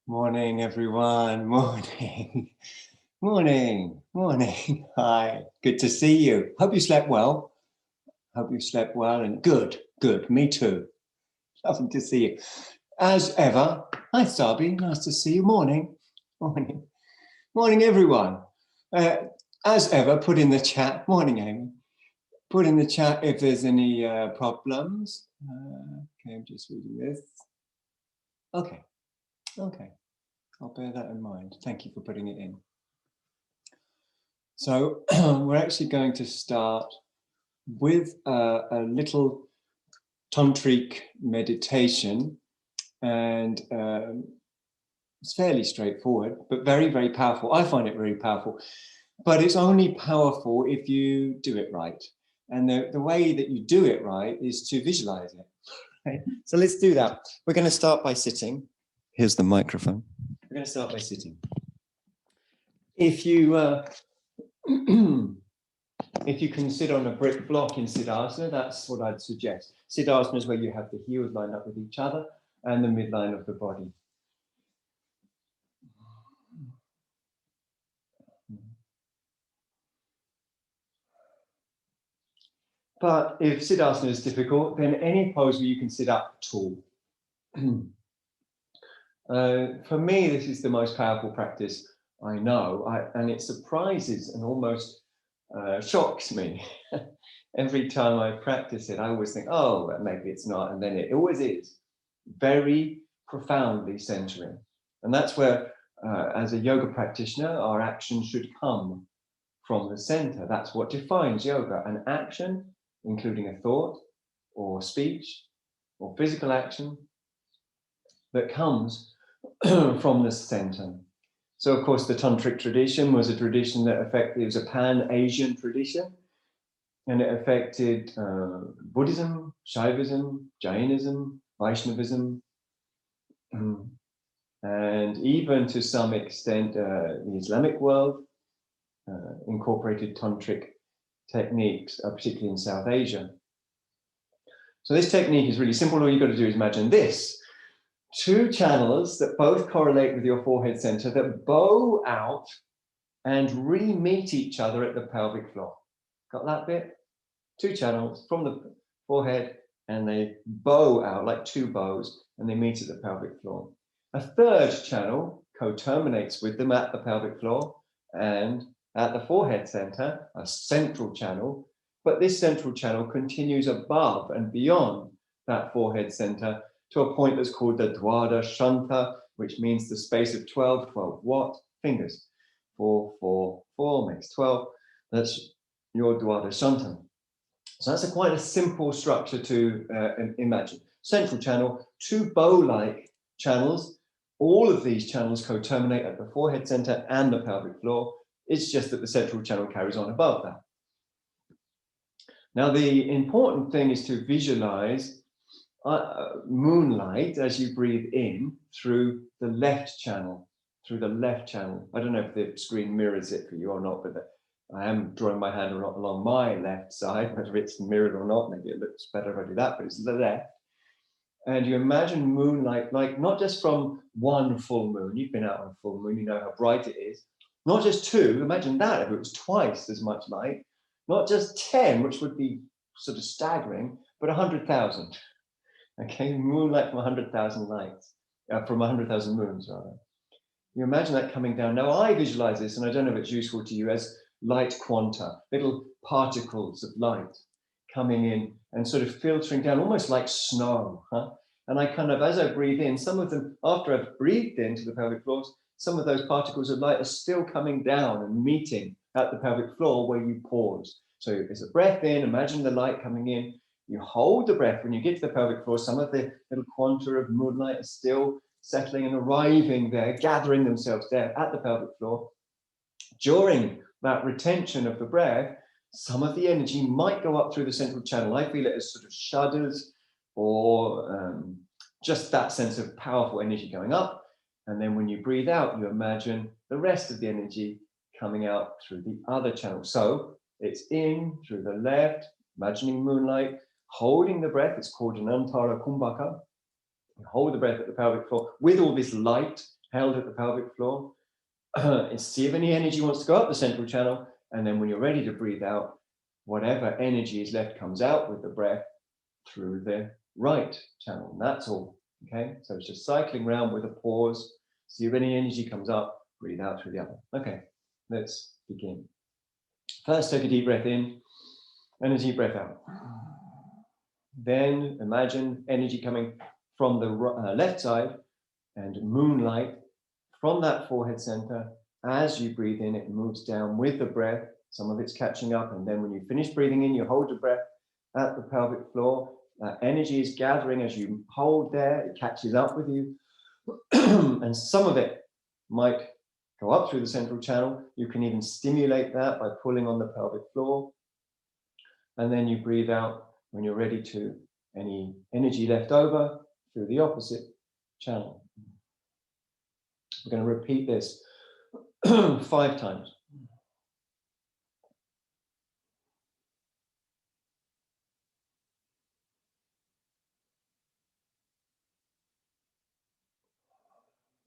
Morning, everyone. Morning. Morning. Hi. Good to see you. Hope you slept well. And good. Me too. Lovely to see you. As ever, hi, Sabi. Nice to see you. Morning, everyone. As ever, put in the chat. Morning, Amy. Put in the chat if there's any problems. Okay, I'm just reading this. Okay. I'll bear that in mind. Thank you for putting it in. So we're actually going to start with a little Tantric meditation, and it's fairly straightforward, but very, very powerful. I find it very powerful, but it's only powerful if you do it right. And the way that you do it right is to visualize it. Right? So let's do that. We're going to start by sitting. Here's the microphone. We're going to start by sitting. If you if you can sit on a brick block in Siddhasana, that's what I'd suggest. Siddhasana is where you have the heels lined up with each other and the midline of the body. But if Siddhasana is difficult, then any pose where you can sit up tall. For me, this is the most powerful practice I know, and it surprises and almost shocks me. Every time I practice it, I always think, oh, well, maybe it's not, and then it always is. Very profoundly centering. And that's where, as a yoga practitioner, our action should come from the center. That's what defines yoga. An action, including a thought or speech or physical action, that comes from the center. So, of course, the Tantric tradition was a tradition that it was a pan-Asian tradition, and it affected Buddhism, Shaivism, Jainism, Vaishnavism, and even to some extent the Islamic world incorporated Tantric techniques, particularly in South Asia. So this technique is really simple. All you've got to do is imagine this. Two channels that both correlate with your forehead center that bow out and re-meet each other at the pelvic floor. Got that bit? Two channels from the forehead and they bow out like two bows and they meet at the pelvic floor. A third channel co-terminates with them at the pelvic floor and at the forehead center, a central channel, but this central channel continues above and beyond that forehead center to a point that's called the Dwada Shanta, which means the space of 12 what? Fingers. 4, 4, 4 makes 12. That's your Dwada Shanta. So that's quite a simple structure to imagine. Central channel, two bow-like channels. All of these channels co-terminate at the forehead center and the pelvic floor. It's just that the central channel carries on above that. Now, the important thing is to visualize moonlight as you breathe in through the left channel, I don't know if the screen mirrors it for you or not, but I am drawing my hand along my left side, whether it's mirrored or not. Maybe it looks better if I do that, but it's the left. And you imagine moonlight, like not just from one full moon. You've been out on a full moon, you know how bright it is. Not just two, imagine that if it was twice as much light. Not just 10, which would be sort of staggering, but 100,000. Okay, moonlight from 100,000 lights, from 100,000 moons, rather. You imagine that coming down. Now, I visualize this, and I don't know if it's useful to you, as light quanta, little particles of light coming in and sort of filtering down, almost like snow. And I kind of, as I breathe in, some of them, after I've breathed into the pelvic floors, some of those particles of light are still coming down and meeting at the pelvic floor where you pause. So there's a breath in, imagine the light coming in. You hold the breath. When you get to the pelvic floor, some of the little quanta of moonlight is still settling and arriving there, gathering themselves there at the pelvic floor. During that retention of the breath, some of the energy might go up through the central channel. I feel it as sort of shudders or just that sense of powerful energy going up. And then when you breathe out, you imagine the rest of the energy coming out through the other channel. So it's in through the left, imagining moonlight, holding the breath. It's called an Antara Kumbhaka. You hold the breath at the pelvic floor with all this light held at the pelvic floor. And see if any energy wants to go up the central channel. And then when you're ready to breathe out, whatever energy is left comes out with the breath through the right channel. And that's all. Okay, so it's just cycling around with a pause. See if any energy comes up, breathe out through the other. Okay, let's begin. First, take a deep breath in and a deep breath out. Then imagine energy coming from the left side and moonlight from that forehead center. As you breathe in, it moves down with the breath. Some of it's catching up. And then when you finish breathing in, you hold your breath at the pelvic floor. Energy is gathering as you hold there. It catches up with you. And some of it might go up through the central channel. You can even stimulate that by pulling on the pelvic floor. And then you breathe out when you're ready to. Any energy left over through the opposite channel. We're going to repeat this 5 times.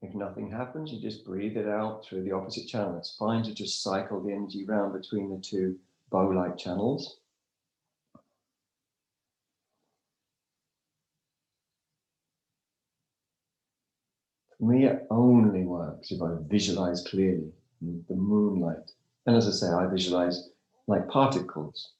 If nothing happens, you just breathe it out through the opposite channel. It's fine to just cycle the energy around between the two bow-like channels. For me, it only works if I visualize clearly the moonlight. And as I say, I visualize like particles.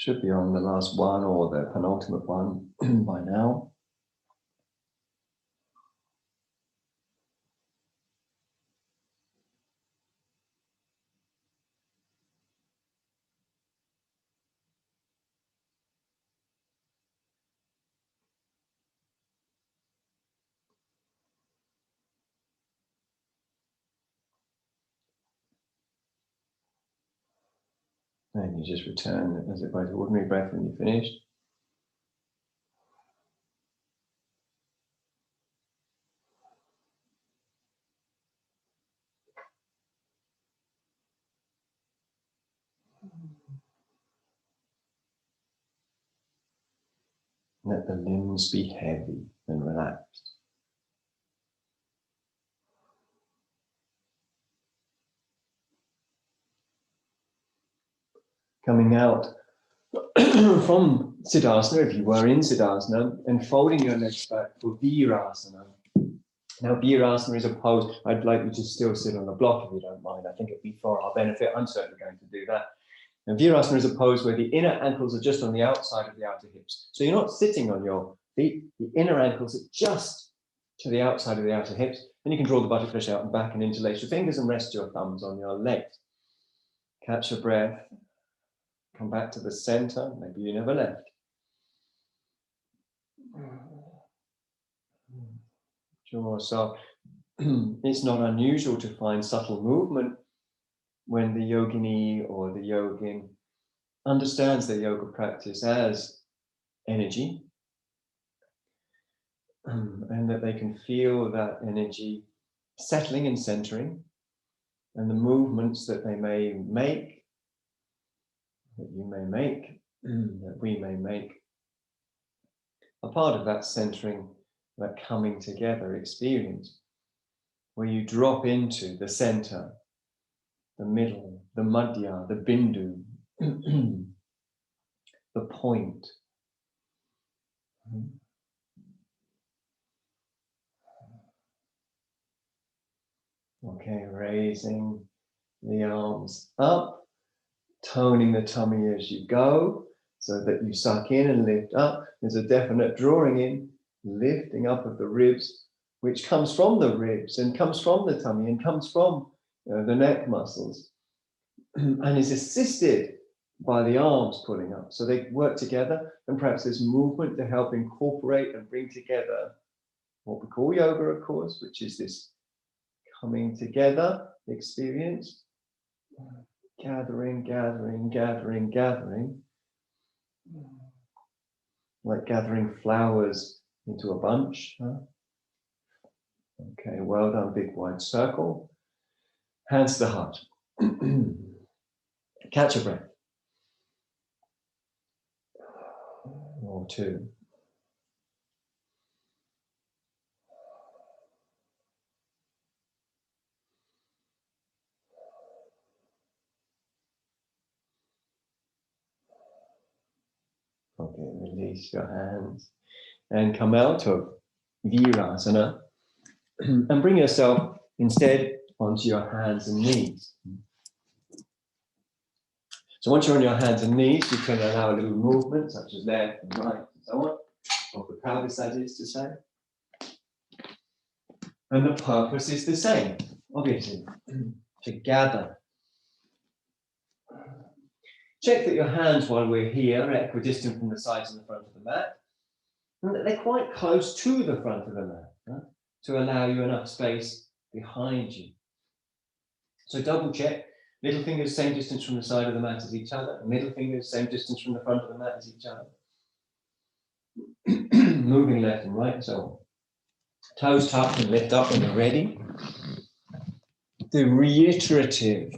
Should be on the last one or the penultimate one by now. And you just return as if by the ordinary breath when you're finished. Let the limbs be heavy and relaxed. Coming out from Siddhasana, if you were in Siddhasana, and folding your legs back for Virasana. Now, Virasana is a pose. I'd like you to still sit on the block if you don't mind. I think it'd be for our benefit. I'm certainly going to do that. Now, Virasana is a pose where the inner ankles are just on the outside of the outer hips. So you're not sitting on your feet. The inner ankles are just to the outside of the outer hips. Then you can draw the butterfly out and back and interlace your fingers and rest your thumbs on your legs. Catch your breath. Come back to the center. Maybe you never left. Sure. So it's not unusual to find subtle movement when the yogini or the yogin understands their yoga practice as energy, and that they can feel that energy settling and centering, and the movements that they may make, that you may make, that we may make, are part of that centering, that coming together experience, where you drop into the center, the middle, the madhya, the bindu, the point. Okay, raising the arms up, toning the tummy as you go, so that you suck in and lift up. There's a definite drawing in, lifting up of the ribs, which comes from the ribs and comes from the tummy and comes from the neck muscles, and is assisted by the arms pulling up. So they work together, and perhaps there's movement to help incorporate and bring together what we call yoga, of course, which is this coming together experience, gathering, gathering, gathering, gathering, like gathering flowers into a bunch. Okay, well done, big wide circle. Hands to the heart. Catch a breath. Or two. Okay, release your hands and come out of Virasana and bring yourself instead onto your hands and knees. So once you're on your hands and knees, you can allow a little movement such as left and right and so on, of the pelvis, that is to say. And the purpose is the same, obviously, to gather. Check that your hands, while we're here, are equidistant from the sides and the front of the mat, and that they're quite close to the front of the mat, right? To allow you enough space behind you. So double check, little fingers same distance from the side of the mat as each other, and middle fingers same distance from the front of the mat as each other. Moving left and right and so on. Toes tucked and lift up when you're ready. The reiterative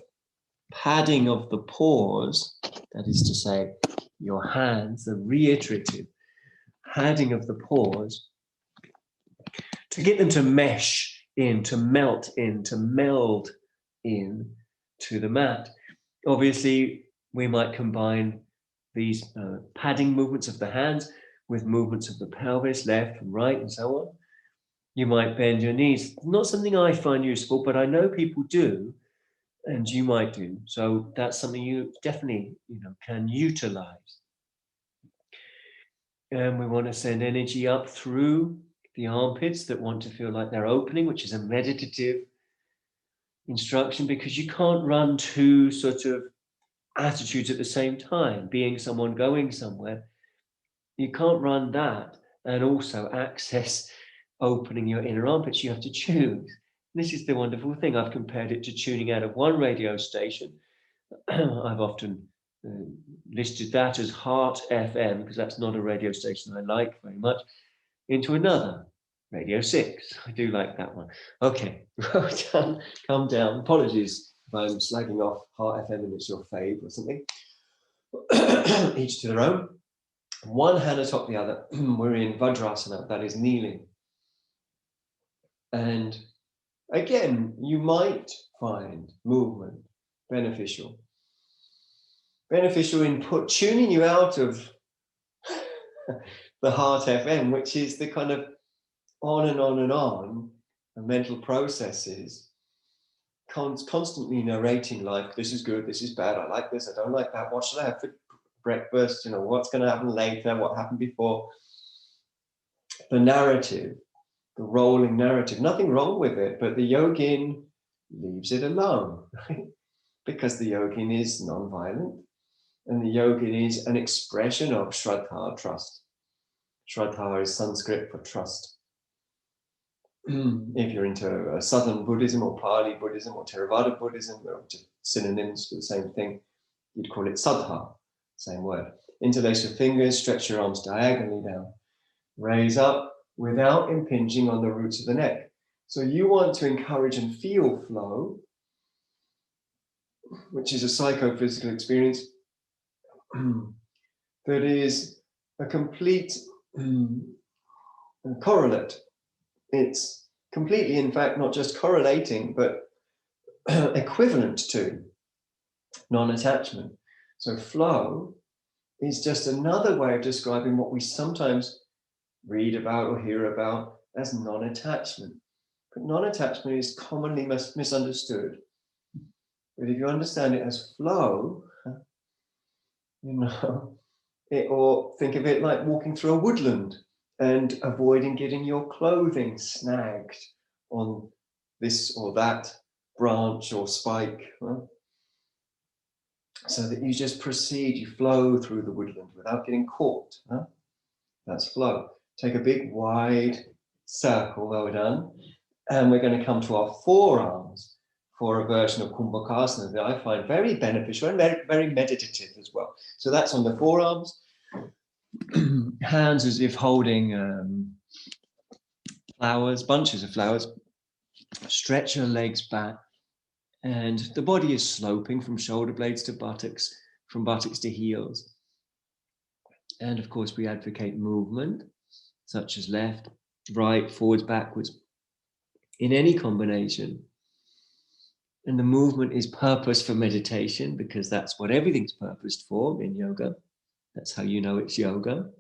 padding of the paws, that is to say, your hands, the reiterative padding of the paws, to get them to mesh in, to melt in, to meld in to the mat. Obviously, we might combine these padding movements of the hands with movements of the pelvis, left and right and so on. You might bend your knees. Not something I find useful, but I know people do, and you might do. So that's something you definitely, can utilize. And we want to send energy up through the armpits that want to feel like they're opening, which is a meditative instruction, because you can't run two sort of attitudes at the same time, being someone going somewhere. You can't run that and also access opening your inner armpits. You have to choose. This is the wonderful thing. I've compared it to tuning out of one radio station. I've often listed that as Heart FM, because that's not a radio station I like very much, into another, Radio 6. I do like that one. Okay, calm down. Apologies if I'm slagging off Heart FM and it's your fave or something. Each to their own. One hand atop the other. We're in Vajrasana, that is kneeling. And again, you might find movement beneficial. Beneficial in tuning you out of the Heart FM, which is the kind of on and on and on, the mental processes, constantly narrating life. This is good, this is bad, I like this, I don't like that, what should I have for breakfast, what's going to happen later, what happened before. The narrative, the rolling narrative, nothing wrong with it, but the yogin leaves it alone, right? Because the yogin is non-violent, and the yogin is an expression of Shraddha, trust. Shraddha is Sanskrit for trust. If you're into Southern Buddhism or Pali Buddhism or Theravada Buddhism, they're just synonyms for the same thing, you'd call it Saddha, same word. Interlace your fingers, stretch your arms diagonally down. Raise up without impinging on the roots of the neck. So you want to encourage and feel flow, which is a psychophysical experience that is a complete correlate. It's completely, in fact, not just correlating, but equivalent to non-attachment. So flow is just another way of describing what we sometimes read about or hear about as non-attachment. But non-attachment is commonly misunderstood. But if you understand it as flow, or think of it like walking through a woodland and avoiding getting your clothing snagged on this or that branch or spike, huh? So that you just proceed, you flow through the woodland without getting caught. Huh? That's flow. Take a big wide circle, well done. And we're going to come to our forearms for a version of Kumbhasana that I find very beneficial and very, very meditative as well. So that's on the forearms. Hands as if holding flowers, bunches of flowers. Stretch your legs back. And the body is sloping from shoulder blades to buttocks, from buttocks to heels. And of course, we advocate movement, such as left, right, forwards, backwards, in any combination. And the movement is purpose for meditation, because that's what everything's purposed for in yoga. That's how you know it's yoga.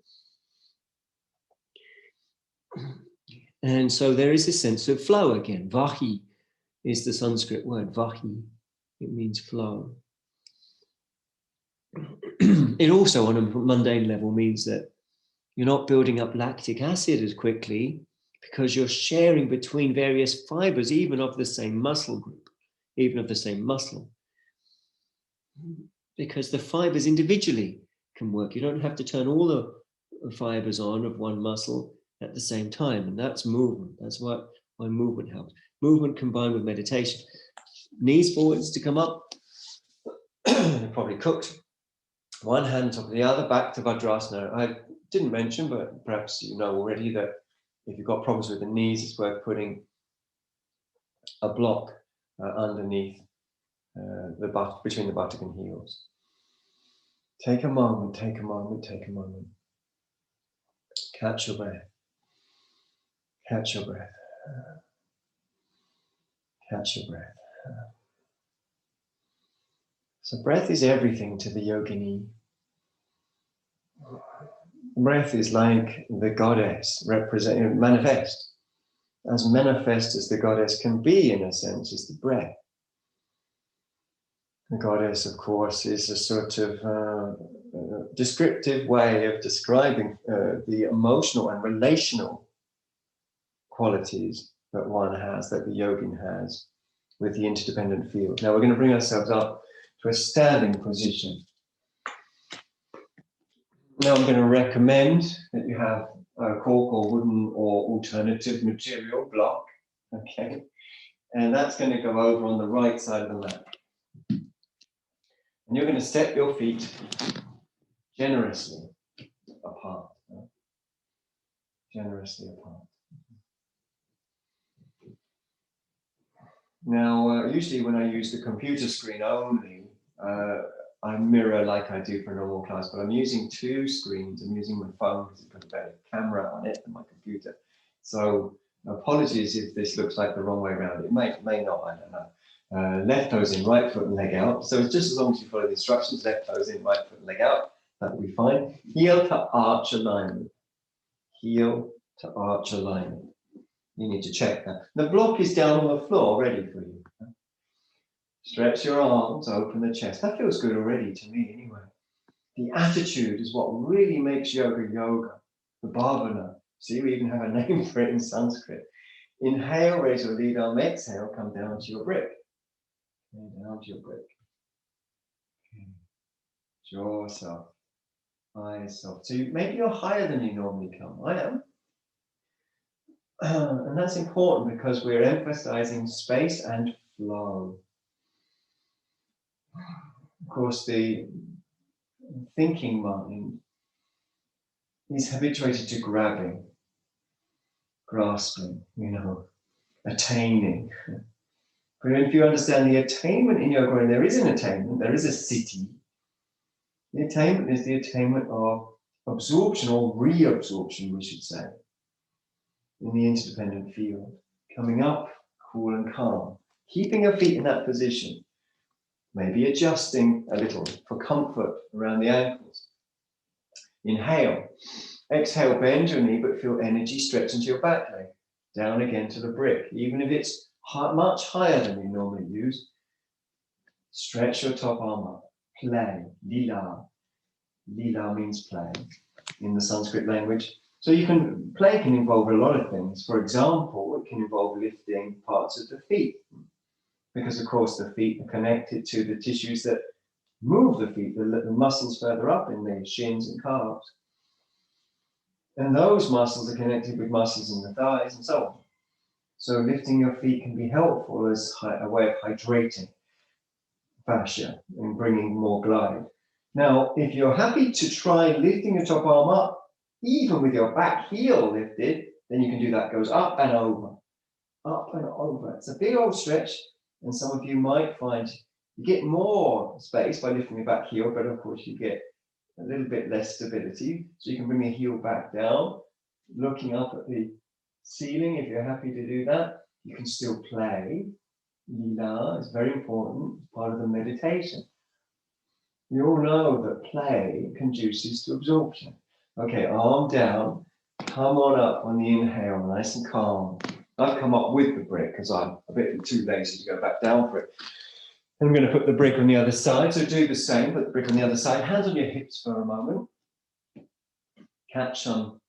And so there is a sense of flow again. Vahi is the Sanskrit word, vahi. It means flow. It also, on a mundane level, means that you're not building up lactic acid as quickly because you're sharing between various fibers, even of the same muscle group, even of the same muscle. Because the fibers individually can work. You don't have to turn all the fibers on of one muscle at the same time. And that's movement. That's why movement helps. Movement combined with meditation. Knees forwards to come up. You're probably cooked. One hand on top of the other, back to Vajrasana. I didn't mention, but perhaps you know already, that if you've got problems with the knees, it's worth putting a block underneath the butt, between the buttock and heels. Take a moment, take a moment, take a moment. Catch your breath. Catch your breath. Catch your breath. So breath is everything to the yogini. Breath is like the goddess, manifest. As manifest as the goddess can be, in a sense, is the breath. The goddess, of course, is a sort of descriptive way of describing the emotional and relational qualities that one has, that the yogin has, with the interdependent field. Now we're going to bring ourselves up to a standing position. Now I'm going to recommend that you have a cork or wooden or alternative material block, okay? And that's going to go over on the right side of the mat. And you're going to step your feet generously apart. Generously apart. Now, usually when I use the computer screen only, I mirror like I do for a normal class, but I'm using two screens. I'm using my phone because it's got a better camera on it than my computer. So apologies if this looks like the wrong way around. It may not, I don't know. Left toes in, right foot and leg out. So it's just as long as you follow the instructions, left toes in, right foot and leg out, that will be fine. Heel to arch alignment. Heel to arch alignment. You need to check that. The block is down on the floor, ready for you. Stretch your arms, open the chest. That feels good already to me anyway. The attitude is what really makes yoga yoga. The bhavana. See, we even have a name for it in Sanskrit. Inhale, raise your lead arm. Exhale, come down to your brick. Down to your brick. Jaw soft. Eyes soft. So maybe you're higher than you normally come. I am. And that's important because we're emphasizing space and flow. Of course, the thinking mind is habituated to grabbing, grasping, attaining. But if you understand the attainment in yoga, and there is an attainment, there is a siddhi, the attainment is the attainment of absorption or reabsorption, we should say, in the interdependent field. Coming up, cool and calm. Keeping your feet in that position. Maybe adjusting a little for comfort around the ankles. Inhale. Exhale, bend your knee, but feel energy stretch into your back leg. Down again to the brick. Even if it's much higher than you normally use, stretch your top arm up. Play. Lila. Lila means play in the Sanskrit language. So play can involve a lot of things. For example, it can involve lifting parts of the feet, because of course the feet are connected to the tissues that move the feet, the muscles further up in the shins and calves. And those muscles are connected with muscles in the thighs and so on. So lifting your feet can be helpful as a way of hydrating fascia and bringing more glide. Now, if you're happy to try lifting your top arm up, even with your back heel lifted, then you can do that. It goes up and over, up and over. It's a big old stretch, and some of you might find you get more space by lifting your back heel, but of course you get a little bit less stability. So you can bring your heel back down, looking up at the ceiling. If you're happy to do that, you can still play. Lila is very important, part of the meditation. You all know that play conduces to absorption. Okay, arm down, come on up on the inhale, nice and calm. I've come up with the brick because I'm a bit too lazy to go back down for it. I'm going to put the brick on the other side, so do the same, put the brick on the other side, hands on your hips for a moment. Catch some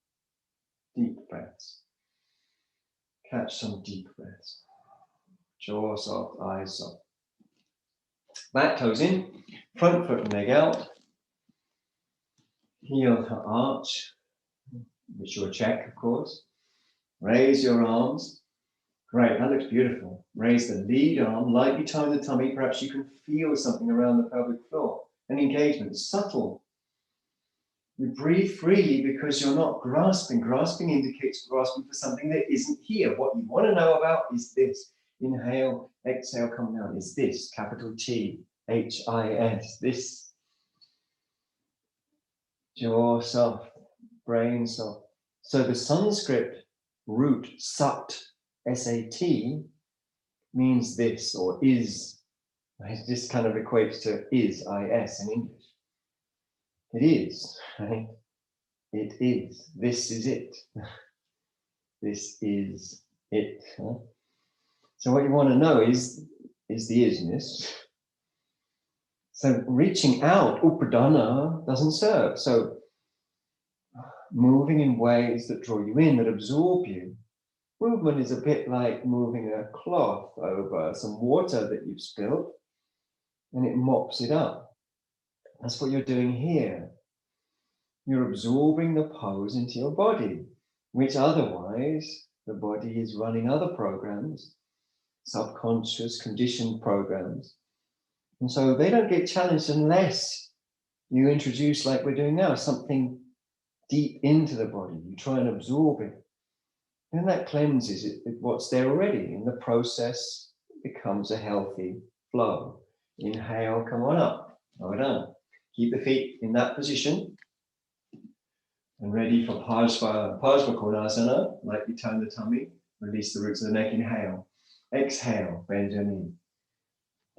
deep breaths. Catch some deep breaths. Jaw soft, eyes soft. Back toes in, front foot and leg out. Heel to arch, which you'll check, of course. Raise your arms. Great, that looks beautiful. Raise the lead arm, lightly tone the tummy. Perhaps you can feel something around the pelvic floor. An engagement, subtle. You breathe freely because you're not grasping. Grasping indicates grasping for something that isn't here. What you want to know about is this. Inhale, exhale, come down. Is this, capital T, H-I-S, this. Jaw soft, brain soft. So the Sanskrit root sat, S-A-T, means this or is. Right? This kind of equates to is, I-S in English. It is, right? It is. This is it. This is it. Huh? So what you want to know is the isness. So reaching out, upadana, doesn't serve. So moving in ways that draw you in, that absorb you. Movement is a bit like moving a cloth over some water that you've spilled, and it mops it up. That's what you're doing here. You're absorbing the pose into your body, which otherwise the body is running other programs, subconscious, conditioned programs. And so they don't get challenged unless you introduce, like we're doing now, something deep into the body. You try and absorb it. And that cleanses it, what's there already. In the process, it becomes a healthy flow. Inhale, come on up. Well done. Keep the feet in that position. And ready for Konasana. Lightly turn the tummy. Release the roots of the neck. Inhale. Exhale, bend your knee.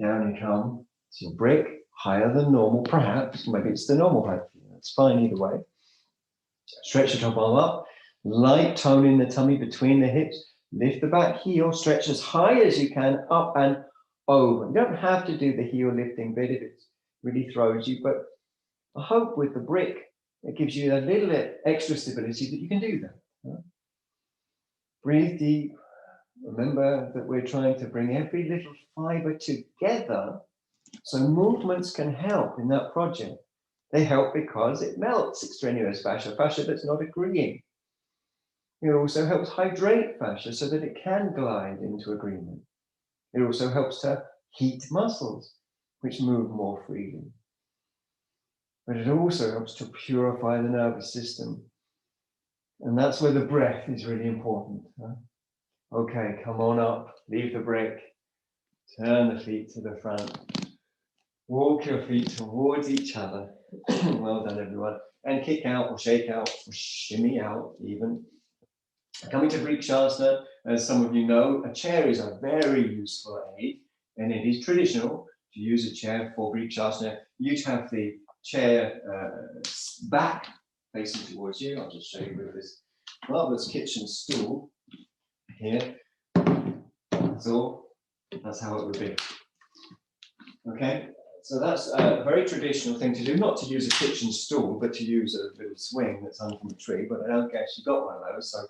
Down you come. It's your brick, higher than normal, perhaps. Maybe it's the normal height for you. That's fine either way. Stretch your top arm up. Light tone in the tummy between the hips. Lift the back heel. Stretch as high as you can, up and over. You don't have to do the heel lifting bit if it really throws you, but I hope with the brick, it gives you a little bit extra stability that you can do that. Huh? Breathe deep. Remember that we're trying to bring every little fiber together, so movements can help in that project. They help because it melts extraneous fascia that's not agreeing. It also helps hydrate fascia so that it can glide into agreement. It also helps to heat muscles, which move more freely. But it also helps to purify the nervous system. And that's where the breath is really important. Huh? Okay, come on up, leave the brick, turn the feet to the front, walk your feet towards each other. Well done, everyone. And kick out or shake out or shimmy out even. Coming to Vrikshasana, as some of you know, a chair is a very useful aid, and it is traditional to use a chair for Vrikshasana. You have the chair back facing towards you. I'll just show you with this marvelous kitchen stool here. So that's how it would be. Okay, So that's a very traditional thing to do, not to use a kitchen stool, but to use a little swing that's hung from a tree. But I don't guess you got one of those, so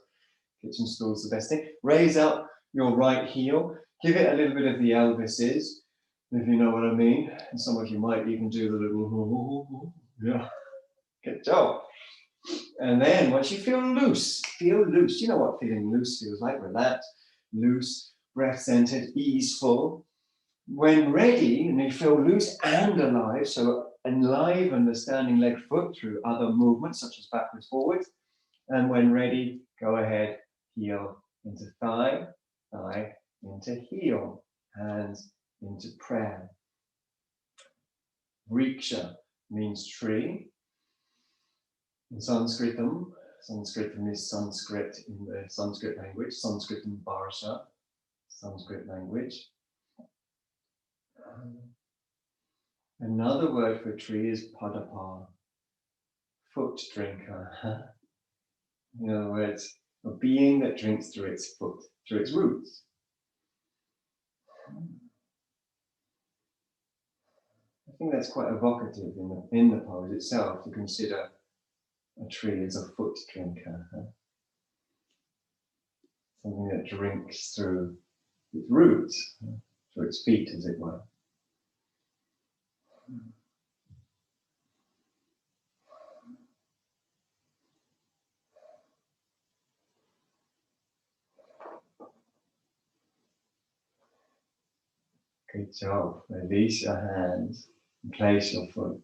kitchen stool's the best thing. Raise up your right heel, give it a little bit of the Elvises, if you know what I mean. And some of you might even do the little, yeah, good job. And then once you feel loose, you know what feeling loose feels like, relaxed, loose, breath-centered, easeful. When ready, and you feel loose and alive, so enliven the standing leg foot through other movements such as backwards, forwards. And when ready, go ahead, heel into thigh, thigh into heel, hands into prayer. Vriksha means tree. In Sanskritam is Sanskrit in the Sanskrit language, Sanskritam Bharsha, Sanskrit language. Another word for tree is padapa, foot drinker. In other words, a being that drinks through its foot, through its roots. I think that's quite evocative in the pose itself to consider a tree as a foot drinker. Something that drinks through its roots, through its feet, as it were. Good job. Release your hands and place your foot.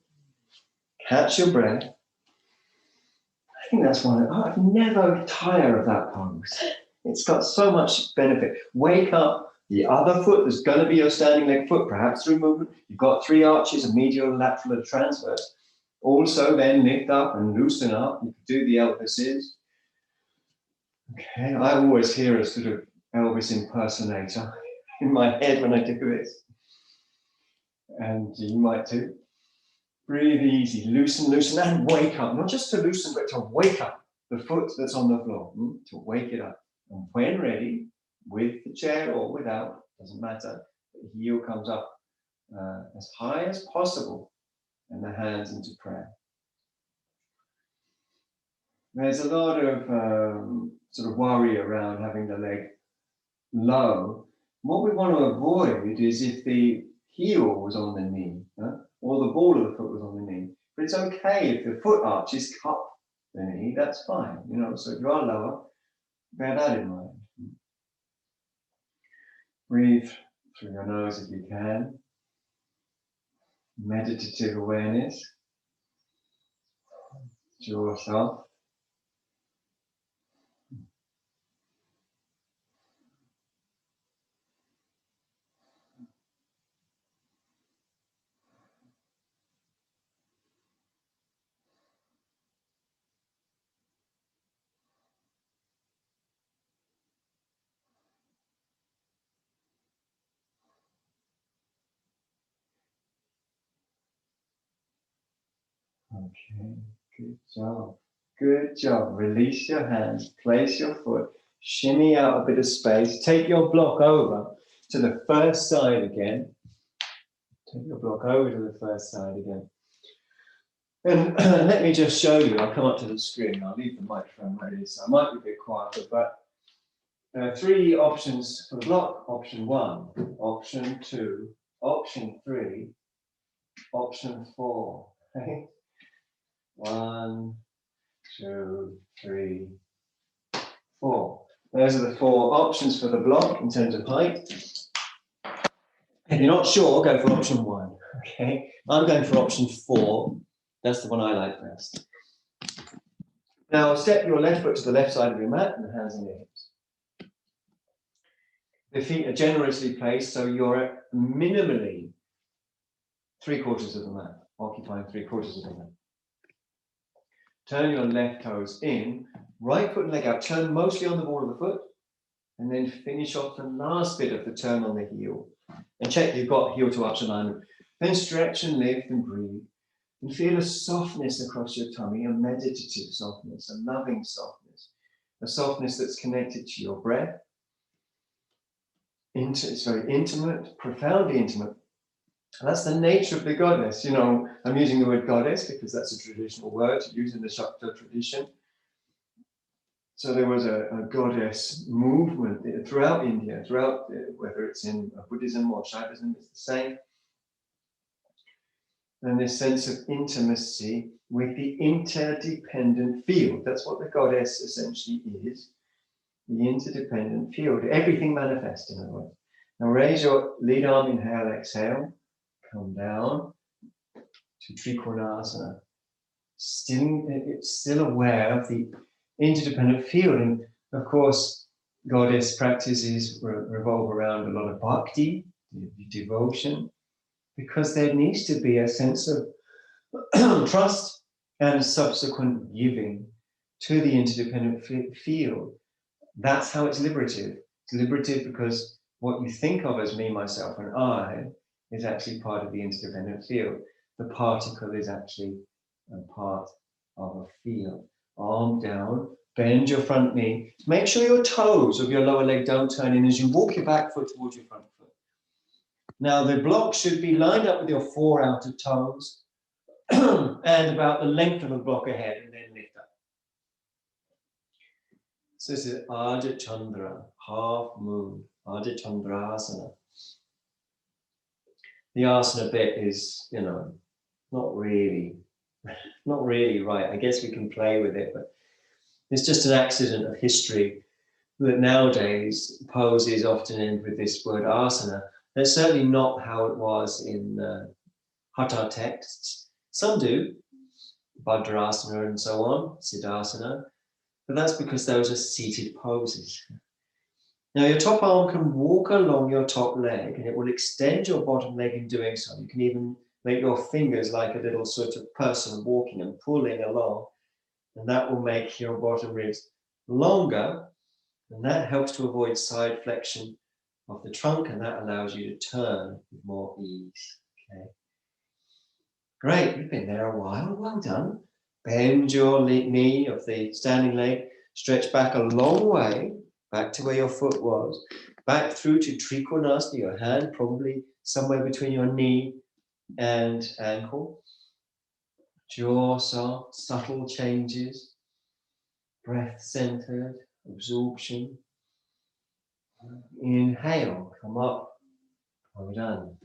Catch your breath. I think that's one. I never tire of that pose. It's got so much benefit. Wake up the other foot. There's going to be your standing leg foot, perhaps through movement. You've got 3 arches, a medial, lateral, and transverse. Also, then lift up and loosen up. You can do the Elvises. Okay, I always hear a sort of Elvis impersonator in my head when I do this. And you might too. Breathe easy, loosen, and wake up. Not just to loosen, but to wake up the foot that's on the floor, to wake it up. And when ready, with the chair or without, doesn't matter, the heel comes up as high as possible and the hands into prayer. There's a lot of sort of worry around having the leg low. What we want to avoid is if the heel was on the knee, or the ball of the foot was on the knee. But it's okay if the foot arches cup the knee, that's fine. So if you are lower, bear that in mind. Breathe through your nose if you can. Meditative awareness. Jaw soft. Okay, good job. Good job. Release your hands, place your foot, shimmy out a bit of space, take your block over to the first side again. Take your block over to the first side again. And let me just show you, I'll come up to the screen, I'll leave the microphone where it is, so I might be a bit quieter, but there are 3 options for the block. Option 1, option 2, option 3, option 4. Okay? 1, 2, 3, 4. Those are the 4 options for the block in terms of height. If you're not sure, go for option 1. Okay, I'm going for option 4. That's the one I like best. Now step your left foot to the left side of your mat and the hands on your hips. The feet are generously placed, so you're at minimally 3/4 of the mat, occupying 3/4 of the mat. Turn your left toes in, right foot and leg out, turn mostly on the ball of the foot, and then finish off the last bit of the turn on the heel. And check you've got heel to arch alignment. Then stretch and lift and breathe. And feel a softness across your tummy, a meditative softness, a loving softness, a softness that's connected to your breath. It's very intimate, profoundly intimate, And that's the nature of the goddess. You know, I'm using the word goddess because that's a traditional word to use in the Shakta tradition. So there was a goddess movement throughout India, whether it's in Buddhism or Shaivism, it's the same. And this sense of intimacy with the interdependent field. That's what the goddess essentially is, the interdependent field. Everything manifests in other words. Now raise your lead arm, inhale, exhale, come down to Trikonasana. Still aware of the interdependent field. And of course, goddess practices revolve around a lot of bhakti, devotion, because there needs to be a sense of trust and subsequent giving to the interdependent field. That's how it's liberative. It's liberative because what you think of as me, myself, and I is actually part of the interdependent field. The particle is actually a part of a field. Arm down, bend your front knee. Make sure your toes of your lower leg don't turn in as you walk your back foot towards your front foot. Now the block should be lined up with your 4 outer toes and about the length of the block ahead, and then lift up. So this is Arjun Chandra, half moon, Arjun Chandrasana. The asana bit is, you know, not really right. I guess we can play with it, but it's just an accident of history that nowadays poses often end with this word asana. That's certainly not how it was in Hatha texts. Some do, Vajrasana and so on, Siddhasana, but that's because those are seated poses. Now your top arm can walk along your top leg and it will extend your bottom leg in doing so. You can even make your fingers like a little sort of person walking and pulling along, and that will make your bottom ribs longer, and that helps to avoid side flexion of the trunk, and that allows you to turn with more ease. Okay. Great, you've been there a while, well done. Bend your knee of the standing leg, stretch back a long way, back to where your foot was, back through to Trikonasana, your hand probably somewhere between your knee and ankle. Jaw soft, subtle changes, breath centered, absorption. Inhale, come up, well done.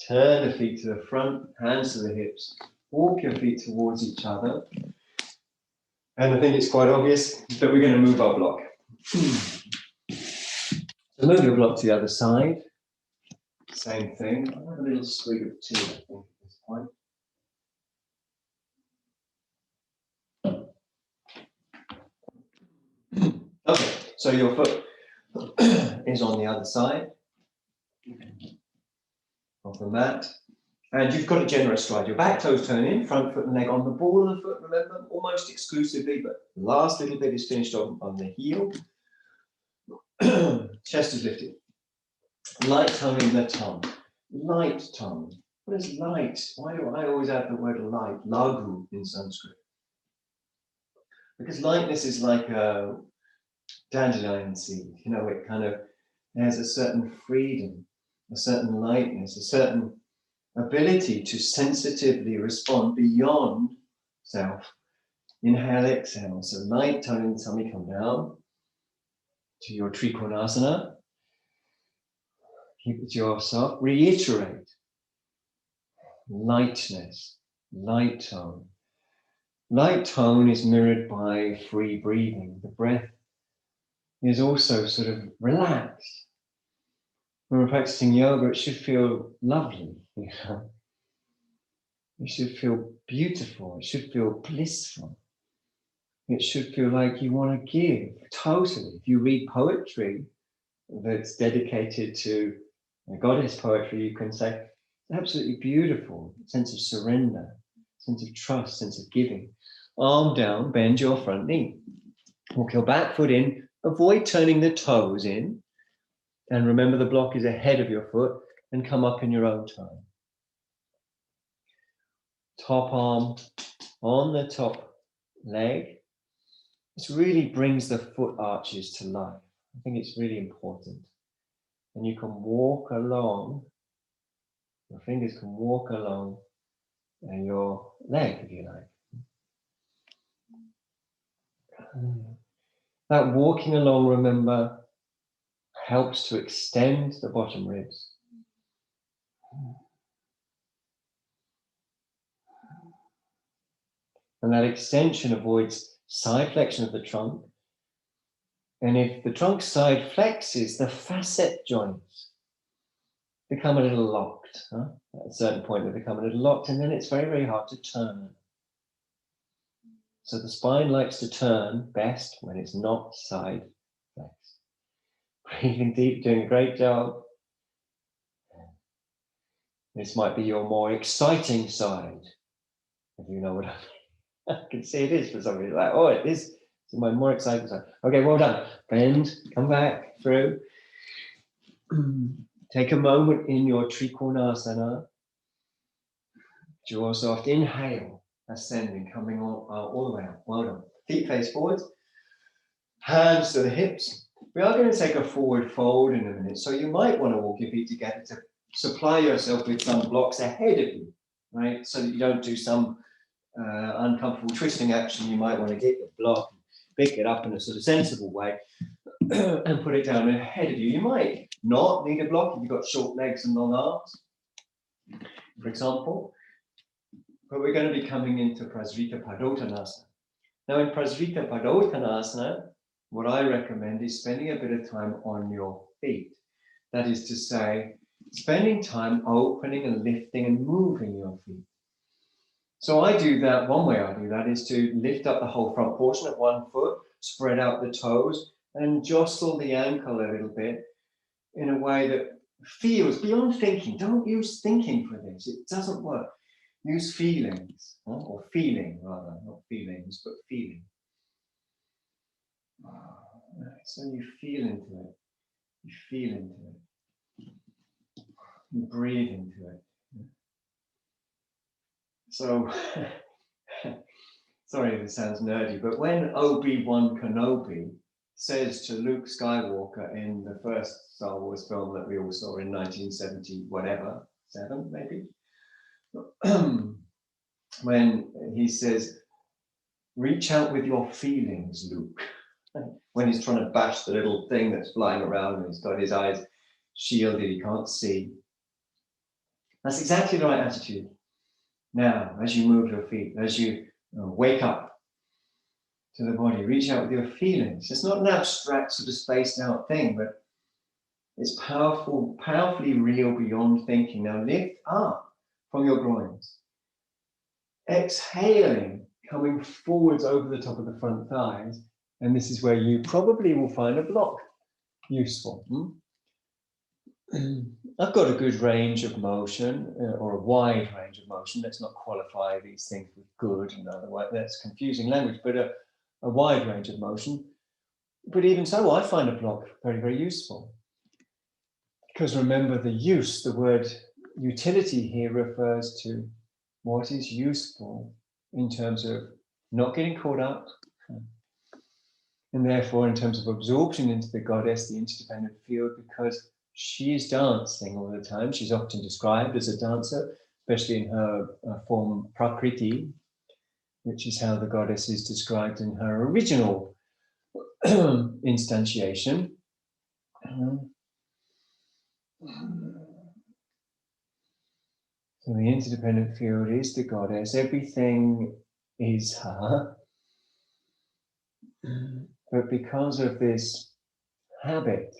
Turn the feet to the front, hands to the hips, walk your feet towards each other. And I think it's quite obvious that we're going to move our block. So move your block to the other side. Same thing. I'll have a little swig of tea, I think, at this point. Okay, so your foot is on the other side of the mat. And you've got a generous stride. Your back toes turn in, front foot and leg on the ball of the foot, remember, almost exclusively, but the last little bit is finished on the heel. Chest is lifted. Light tongue in the tongue. Light tongue. What is light? Why do I always add the word light? Lagu in Sanskrit. Because lightness is like a dandelion seed. You know, it kind of has a certain freedom, a certain lightness, a certain ability to sensitively respond beyond self. Inhale, exhale. So light tongue in the tummy, come down to your Trikonasana. Keep it to yourself. Reiterate. Lightness, light tone. Light tone is mirrored by free breathing. The breath is also sort of relaxed. When we're practicing yoga, it should feel lovely. You know? It should feel beautiful. It should feel blissful. It should feel like you want to give, totally. If you read poetry that's dedicated to goddess poetry, you can say, absolutely beautiful, sense of surrender, sense of trust, sense of giving. Arm down, bend your front knee. Walk your back foot in, avoid turning the toes in, and remember the block is ahead of your foot, and come up in your own time. Top arm on the top leg. This really brings the foot arches to life. I think it's really important. And you can walk along Your fingers can walk along your leg, if you like. That walking along, remember, helps to extend the bottom ribs. And that extension avoids side flexion of the trunk. And if the trunk side flexes, the facet joints become a little locked. At a certain point, they become a little locked, and then it's very, very hard to turn. So the spine likes to turn best when it's not side flexed. Breathing deep, doing a great job. This might be your more exciting side, if you know what I mean. I can see it is for somebody like, oh, it is my more exciting side. Okay, well done. Bend, come back through. Take a moment in your Trikonasana. Jaw soft. Inhale, ascending, coming all the way up. Well done. Feet face forwards. Hands to the hips. We are going to take a forward fold in a minute. So you might want to walk your feet together to supply yourself with some blocks ahead of you, right? So that you don't do some uncomfortable twisting action. You might want to get your block, pick it up in a sort of sensible way and put it down ahead of you. You might not need a block if you've got short legs and long arms, for example. But we're going to be coming into Prasrita Padottanasana. Now in Prasrita Padottanasana, what I recommend is spending a bit of time on your feet. That is to say, spending time opening and lifting and moving your feet. So I do that, one way I do that is to lift up the whole front portion of one foot, spread out the toes, and jostle the ankle a little bit in a way that feels beyond thinking. Don't use thinking for this, it doesn't work. Use feelings, or feeling rather, not feelings, but feeling. So you feel into it, you feel into it, you breathe into it. So, sorry if it sounds nerdy, but when Obi-Wan Kenobi says to Luke Skywalker in the first Star Wars film that we all saw in 1970, whatever, 7 maybe, when he says, reach out with your feelings, Luke, when he's trying to bash the little thing that's flying around and he's got his eyes shielded, he can't see. That's exactly the right attitude. Now, as you move your feet, as you wake up to the body, reach out with your feelings. It's not an abstract sort of spaced out thing, but it's powerful, powerfully real beyond thinking. Now lift up from your groins. Exhaling, coming forwards over the top of the front thighs. And this is where you probably will find a block useful. I've got a good range of motion, or a wide range of motion. Let's not qualify these things with good, in other words, that's confusing language, but a wide range of motion. But even so, I find a block very, very useful. Because remember, the use, the word utility here refers to what is useful in terms of not getting caught up, and therefore in terms of absorption into the goddess, the interdependent field, because she is dancing all the time. She's often described as a dancer, especially in her form Prakriti, which is how the goddess is described in her original instantiation. So the interdependent field is the goddess. Everything is her. But because of this habit,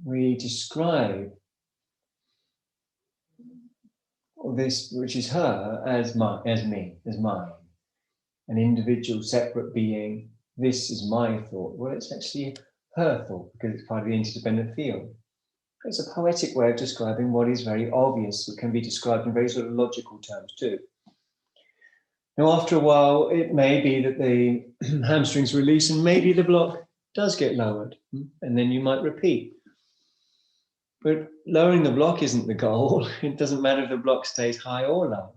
we describe this, which is her, as me, as mine, an individual, separate being. This is my thought. Well, it's actually her thought because it's part of the interdependent field. It's a poetic way of describing what is very obvious. It can be described in very sort of logical terms too. Now, after a while, it may be that the hamstrings release and maybe the block does get lowered, and then you might repeat. But lowering the block isn't the goal. It doesn't matter if the block stays high or low.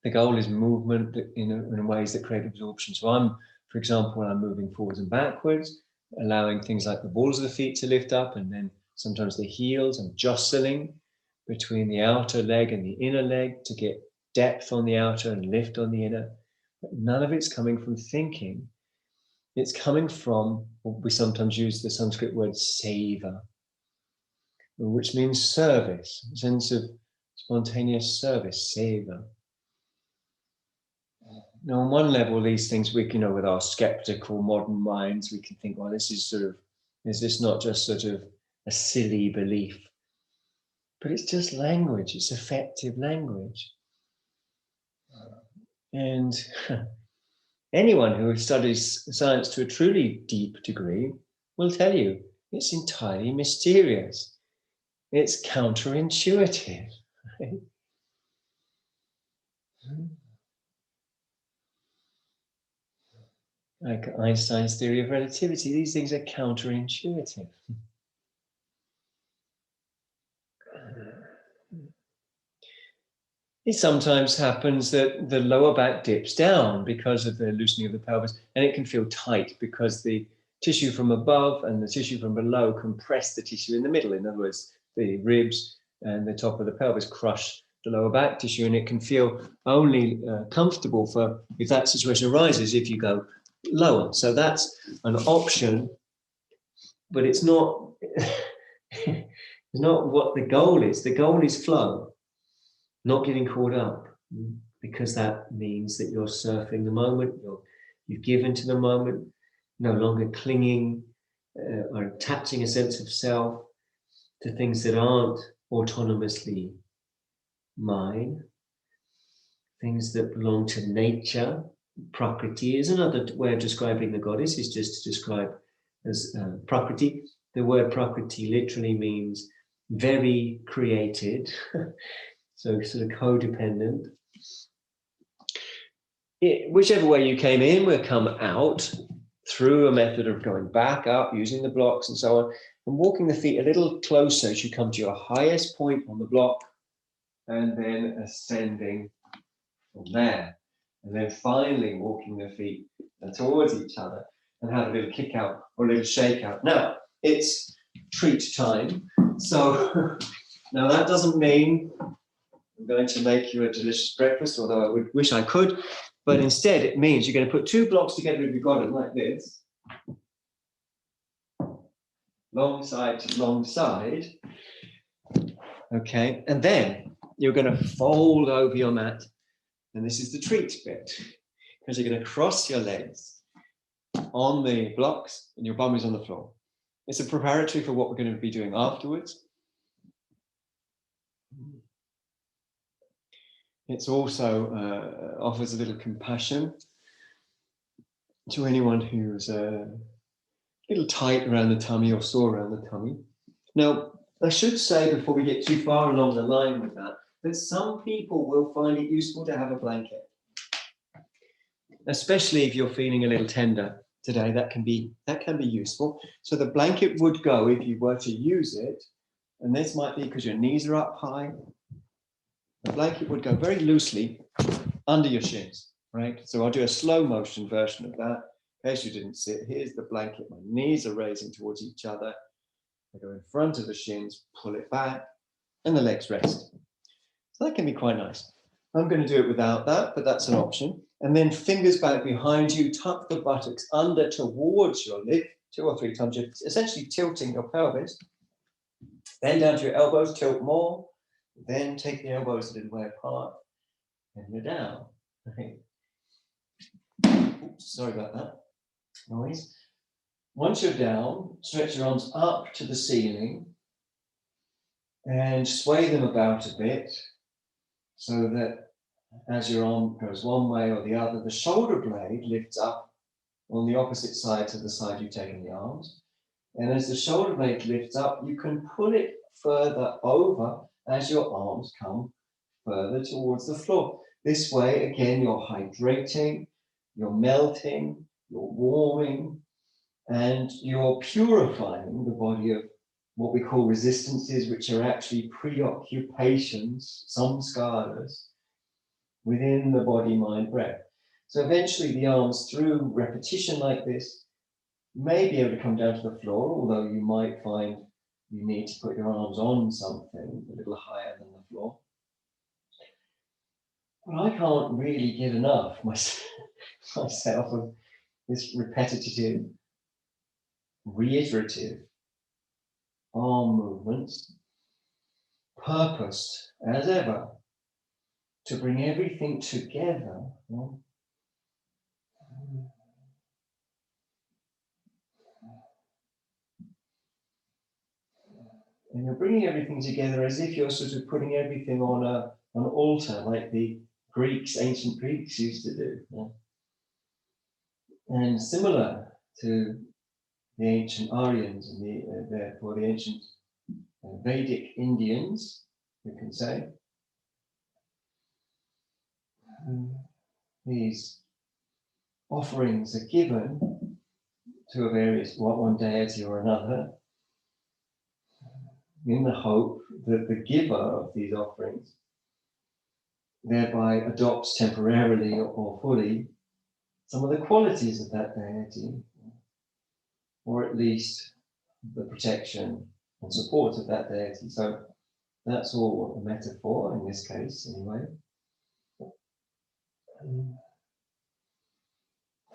The goal is movement in ways that create absorption. So for example, when I'm moving forwards and backwards, allowing things like the balls of the feet to lift up and then Sometimes the heels and jostling between the outer leg and the inner leg to get depth on the outer and lift on the inner. But none of it's coming from thinking. It's coming from what we sometimes use the Sanskrit word seva, which means service, a sense of spontaneous service, seva. Now, on one level, these things we, with our skeptical modern minds, we can think, well, this is is this not just sort of a silly belief? But it's just language, it's effective language. And anyone who studies science to a truly deep degree will tell you it's entirely mysterious. It's counterintuitive. Right? Like Einstein's theory of relativity, these things are counterintuitive. It sometimes happens that the lower back dips down because of the loosening of the pelvis, and it can feel tight because the tissue from above and the tissue from below compress the tissue in the middle. In other words, the ribs and the top of the pelvis crush the lower back tissue, and it can feel only comfortable for if that situation arises if you go lower. So that's an option, but it's not it's not what the goal is. The goal is flow, not getting caught up, because that means that you're surfing the moment, you've given to the moment, no longer clinging or attaching a sense of self to things that aren't autonomously mine, things that belong to nature. Prakriti is another way of describing the goddess, is just to describe as Prakriti. The word Prakriti literally means very created, so sort of codependent. Whichever way you came in will come out through a method of going back up, using the blocks and so on, and walking the feet a little closer as you come to your highest point on the block, and then ascending from there. And then finally walking the feet towards each other and have a little kick out or a little shake out. Now, it's treat time. So now that doesn't mean I'm going to make you a delicious breakfast, although I would wish I could. But instead, it means you're going to put two blocks together if you've got it like this. Long side to long side. Okay, and then you're going to fold over your mat. And this is the treat bit, because you're going to cross your legs on the blocks and your bum is on the floor. It's a preparatory for what we're going to be doing afterwards. It's also offers a little compassion to anyone who's a little tight around the tummy or sore around the tummy. Now, I should say before we get too far along the line with that some people will find it useful to have a blanket, especially if you're feeling a little tender today. That can be useful. So the blanket would go if you were to use it, and this might be because your knees are up high. The blanket would go very loosely under your shins, right? So I'll do a slow motion version of that. In case you didn't see it, here's the blanket. My knees are raising towards each other. I go in front of the shins, pull it back, and the legs rest. So that can be quite nice. I'm going to do it without that, but that's an option. And then fingers back behind you, tuck the buttocks under towards your lip, 2 or 3 times. You're essentially tilting your pelvis. Then down to your elbows, tilt more. Then take the elbows a little way apart, and you're down. Okay. Oops, sorry about that noise. Once you're down, stretch your arms up to the ceiling and sway them about a bit, so that as your arm goes one way or the other, the shoulder blade lifts up on the opposite side to the side you've taken the arms. And as the shoulder blade lifts up, you can pull it further over as your arms come further towards the floor. This way, again, you're hydrating, you're melting, you're warming, and you're purifying the body of what we call resistances, which are actually preoccupations, samskaras, within the body, mind, breath. So eventually the arms, through repetition like this, may be able to come down to the floor, although you might find you need to put your arms on something a little higher than the floor. But I can't really get enough myself of this repetitive, reiterative arm movements, purposed as ever to bring everything together. And you're bringing everything together as if you're sort of putting everything on an altar, like the Greeks, ancient Greeks used to do. And similar to the ancient Aryans and therefore the ancient Vedic Indians, we can say. These offerings are given to a various, one deity or another, in the hope that the giver of these offerings thereby adopts temporarily or fully some of the qualities of that deity, or at least the protection and support of that deity. So that's all a metaphor in this case, anyway,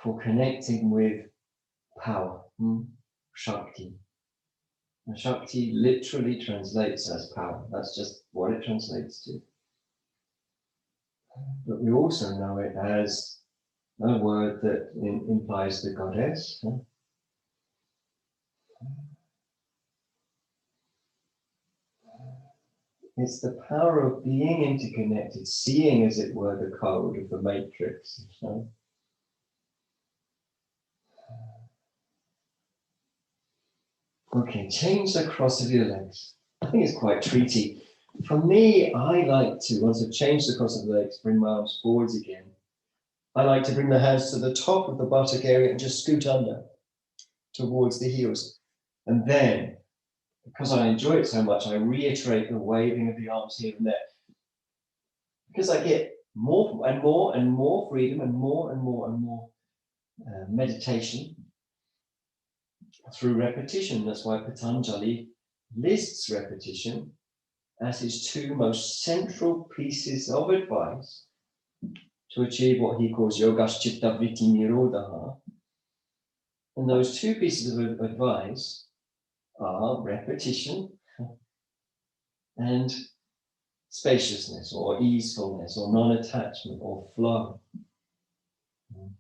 for connecting with power, Shakti. And Shakti literally translates as power. That's just what it translates to. But we also know it as a word that implies the goddess. It's the power of being interconnected, seeing, as it were, the code of the matrix. Okay, change the cross of your legs. I think it's quite treaty. For me, I like to, once I've changed the cross of the legs, bring my arms forwards again. I like to bring the hands to the top of the buttock area and just scoot under towards the heels. And then, because I enjoy it so much, I reiterate the waving of the arms here and there. Because I get more and more and more freedom and more and more and more meditation through repetition. That's why Patanjali lists repetition as his two most central pieces of advice to achieve what he calls yogascitta vritti nirodha. And those two pieces of advice are repetition and spaciousness or easefulness or non-attachment or flow.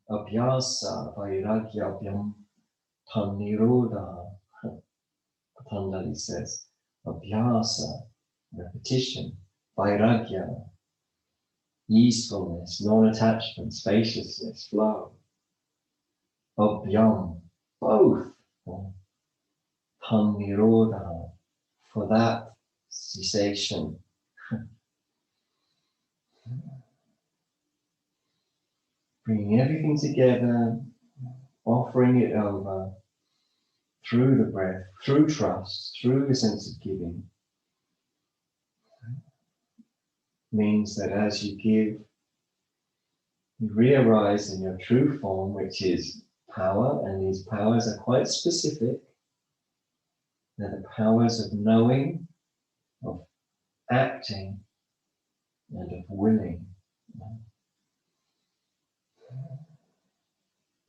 Abhyasa vairagya abhyam tam nirodha. Patanjali says, abhyasa, repetition, vairagya, easefulness, non-attachment, spaciousness, flow. Abhyam, both. Tam nirodha, for that cessation. Bringing everything together, offering it over through the breath, through trust, through the sense of giving. Means that as you give, you re-arise in your true form, which is power, and these powers are quite specific. They're the powers of knowing, of acting, and of willing.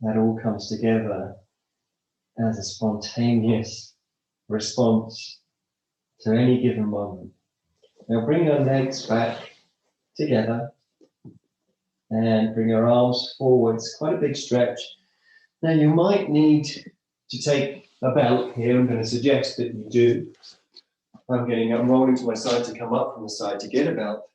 That all comes together as a spontaneous response to any given moment. Now bring your legs back together and bring your arms forwards, quite a big stretch. Now you might need to take a belt here. I'm going to suggest that you do. I'm rolling to my side to come up from the side to get a belt.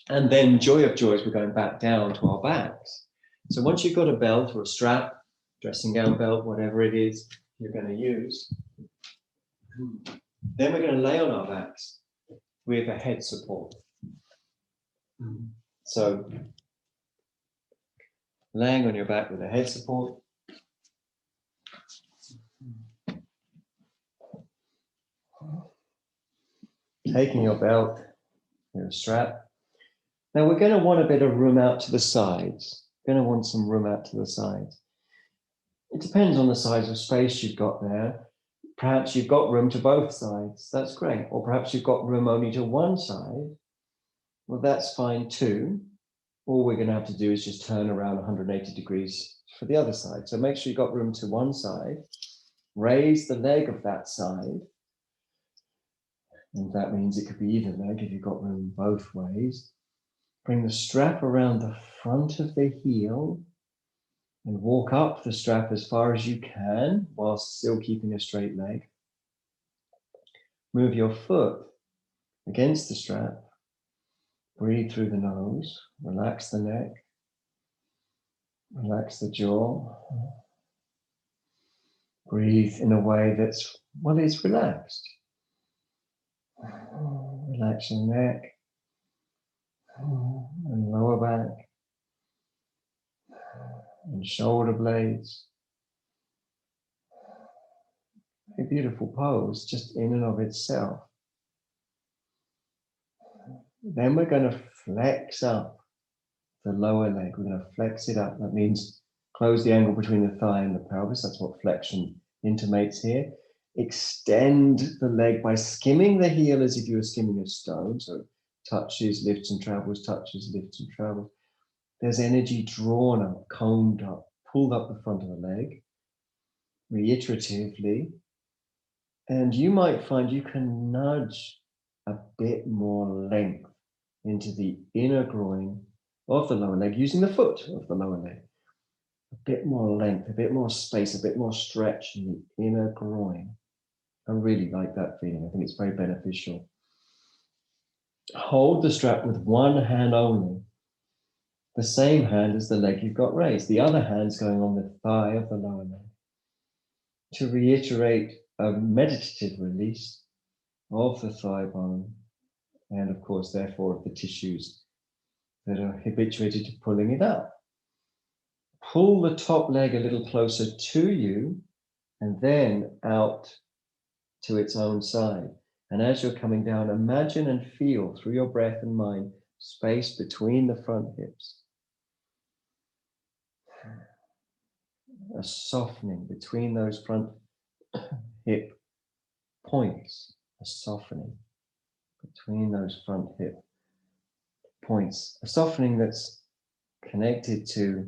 And then, joy of joys, we're going back down to our backs. So once you've got a belt or a strap, dressing gown belt, whatever it is you're going to use, then we're going to lay on our backs with a head support. So laying on your back with a head support. Taking your belt, your strap. Now we're going to want a bit of room out to the sides. We're going to want some room out to the sides. It depends on the size of space you've got there. Perhaps you've got room to both sides. That's great. Or perhaps you've got room only to one side. Well, that's fine too. All we're going to have to do is just turn around 180 degrees for the other side. So make sure you've got room to one side. Raise the leg of that side. And that means it could be either leg if you've got room both ways. Bring the strap around the front of the heel and walk up the strap as far as you can whilst still keeping a straight leg. Move your foot against the strap. Breathe through the nose. Relax the neck. Relax the jaw. Breathe in a way that's, well, it's relaxed. Relax your neck and lower back and shoulder blades. A beautiful pose just in and of itself. Then we're going to flex up the lower leg. We're going to flex it up. That means close the angle between the thigh and the pelvis. That's what flexion intimates here. Extend the leg by skimming the heel as if you were skimming a stone. So touches, lifts and travels, touches, lifts and travels. There's energy drawn up, combed up, pulled up the front of the leg, reiteratively. And you might find you can nudge a bit more length into the inner groin of the lower leg, using the foot of the lower leg. A bit more length, a bit more space, a bit more stretch in the inner groin. I really like that feeling. I think it's very beneficial. Hold the strap with one hand only. The same hand as the leg you've got raised. The other hand's going on the thigh of the lower leg. To reiterate a meditative release of the thigh bone and, of course, therefore, of the tissues that are habituated to pulling it up. Pull the top leg a little closer to you and then out to its own side. And as you're coming down, imagine and feel through your breath and mind space between the front hips. A softening between those front hip points. A softening between those front hip points. A softening that's connected to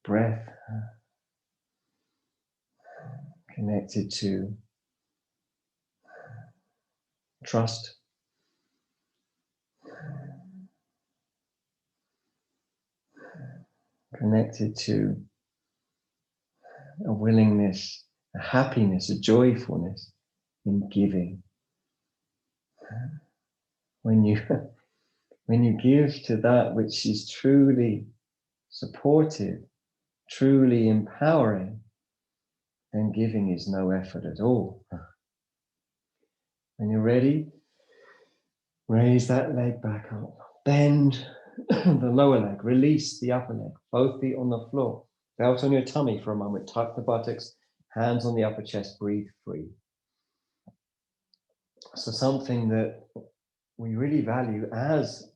breath, connected to trust, connected to a willingness, a happiness, a joyfulness in giving. When you give to that which is truly supportive, truly empowering, then giving is no effort at all. When you're ready, raise that leg back up. Bend the lower leg. Release the upper leg. Both feet on the floor. Belt on your tummy for a moment. Tuck the buttocks. Hands on the upper chest. Breathe free. So something that we really value as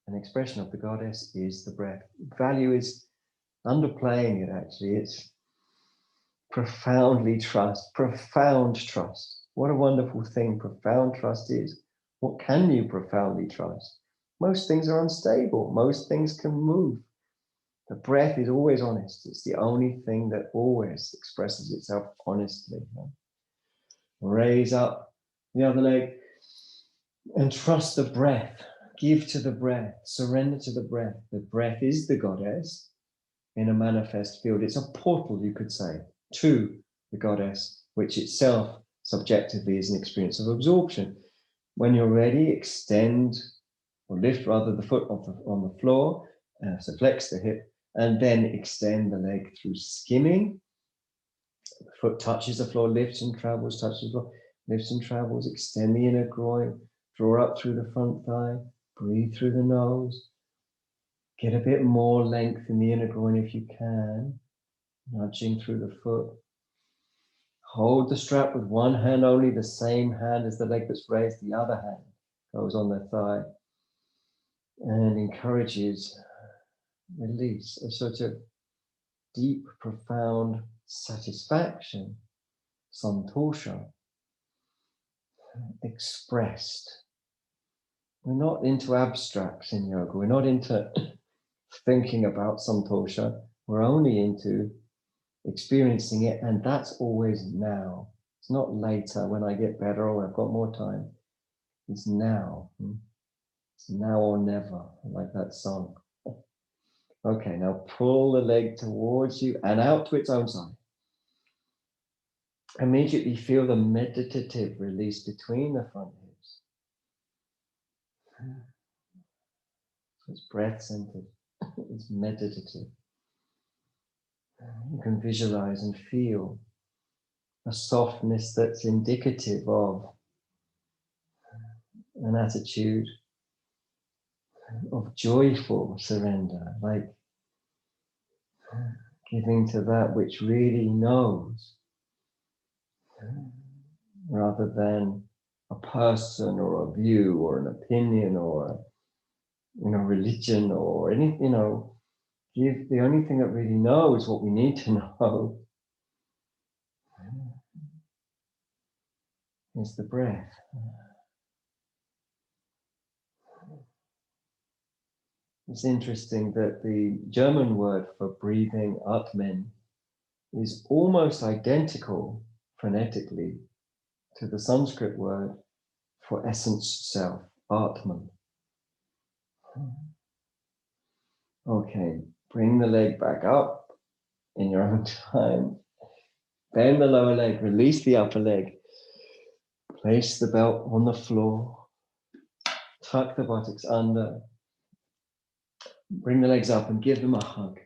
an expression of the goddess is the breath. Value is underplaying it, actually. It's profound trust. What a wonderful thing profound trust is. What can you profoundly trust? Most things are unstable. Most things can move. The breath is always honest. It's the only thing that always expresses itself honestly. Raise up the other leg and trust the breath. Give to the breath. Surrender to the breath. The breath is the goddess in a manifest field. It's a portal, you could say, to the goddess, which itself subjectively is an experience of absorption. When you're ready, extend or lift rather the foot on the floor, so flex the hip, and then extend the leg through skimming. The foot touches the floor, lifts and travels, touches the floor, lifts and travels. Extend the inner groin, draw up through the front thigh, breathe through the nose. Get a bit more length in the inner groin if you can, nudging through the foot. Hold the strap with one hand only, the same hand as the leg that's raised, the other hand goes on the thigh and encourages release, a sort of deep, profound satisfaction santosha, expressed. We're not into abstracts in yoga. We're not into thinking about santosha. We're only into experiencing it, and that's always now. It's not later when I get better or I've got more time. It's now. It's now or never, like that song. Okay, now pull the leg towards you and out to its own side. Immediately feel the meditative release between the front hips. So it's breath centered, it's meditative. You can visualize and feel a softness that's indicative of an attitude of joyful surrender, like giving to that which really knows, rather than a person or a view or an opinion or religion or anything. Give the only thing that really knows what we need to know is the breath. It's interesting that the German word for breathing, atmen, is almost identical phonetically to the Sanskrit word for essence self, atman. Okay, bring the leg back up in your own time. Bend the lower leg, release the upper leg. Place the belt on the floor. Tuck the buttocks under. Bring the legs up and give them a hug.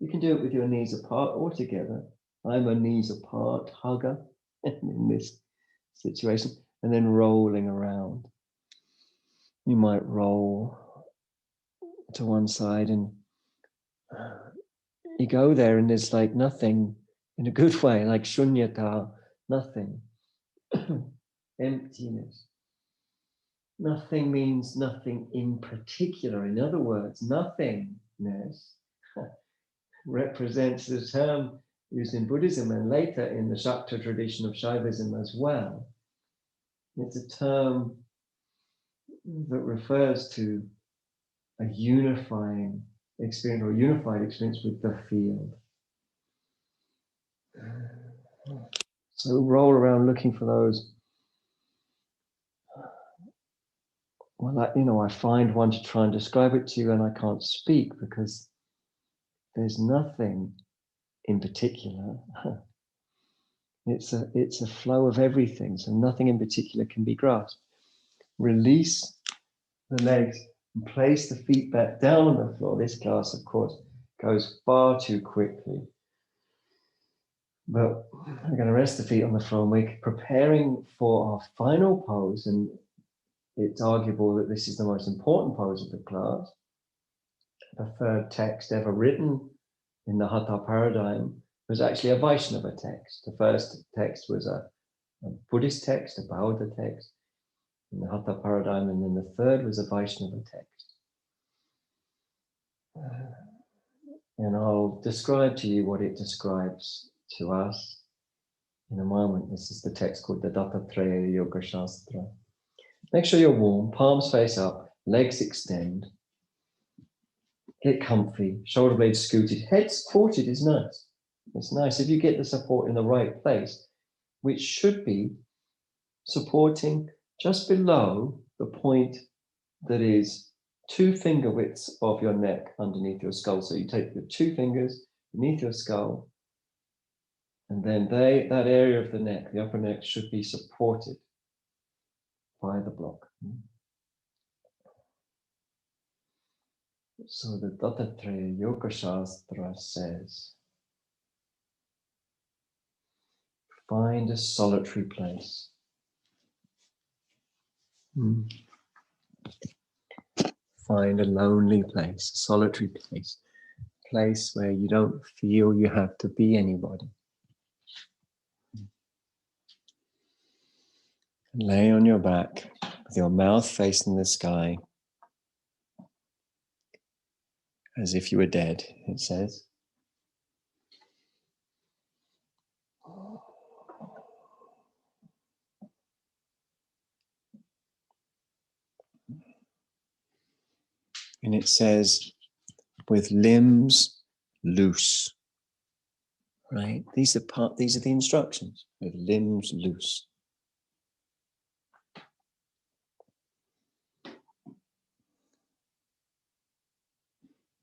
You can do it with your knees apart or together. I'm a knees apart hugger in this situation. And then rolling around. You might roll to one side and you go there and there's like nothing in a good way, like shunyata, nothing. Emptiness. Nothing means nothing in particular. In other words, nothingness represents the term used in Buddhism and later in the Shakta tradition of Shaivism as well. It's a term that refers to a unifying experience or unified experience with the field. So roll around looking for those. Well, I find one to try and describe it to you and I can't speak because there's nothing in particular. It's a flow of everything, so nothing in particular can be grasped. Release the legs and place the feet back down on the floor. This class, of course, goes far too quickly. But we're going to rest the feet on the floor and we're preparing for our final pose, and it's arguable that this is the most important pose of the class. The third text ever written in the Hatha paradigm was actually a Vaishnava text. The first text was a Buddhist text, a Bauddha text in the Hatha paradigm, and then the third was a Vaishnava text. And I'll describe to you what it describes to us in a moment. This is the text called the Dattatreya Yoga Shastra. Make sure you're warm, palms face up, legs extend. Get comfy, shoulder blades scooted, head supported is nice. It's nice if you get the support in the right place, which should be supporting just below the point that is 2 finger widths of your neck underneath your skull. So you take your 2 fingers beneath your skull, and then that area of the neck, the upper neck, should be supported by the block. So the Dattatreya Yoga Shastra says, find a solitary place. Find a lonely place, a solitary place where you don't feel you have to be anybody. Lay on your back with your mouth facing the sky, as if you were dead, it says. And it says, with limbs loose. Right? These are the instructions. With limbs loose.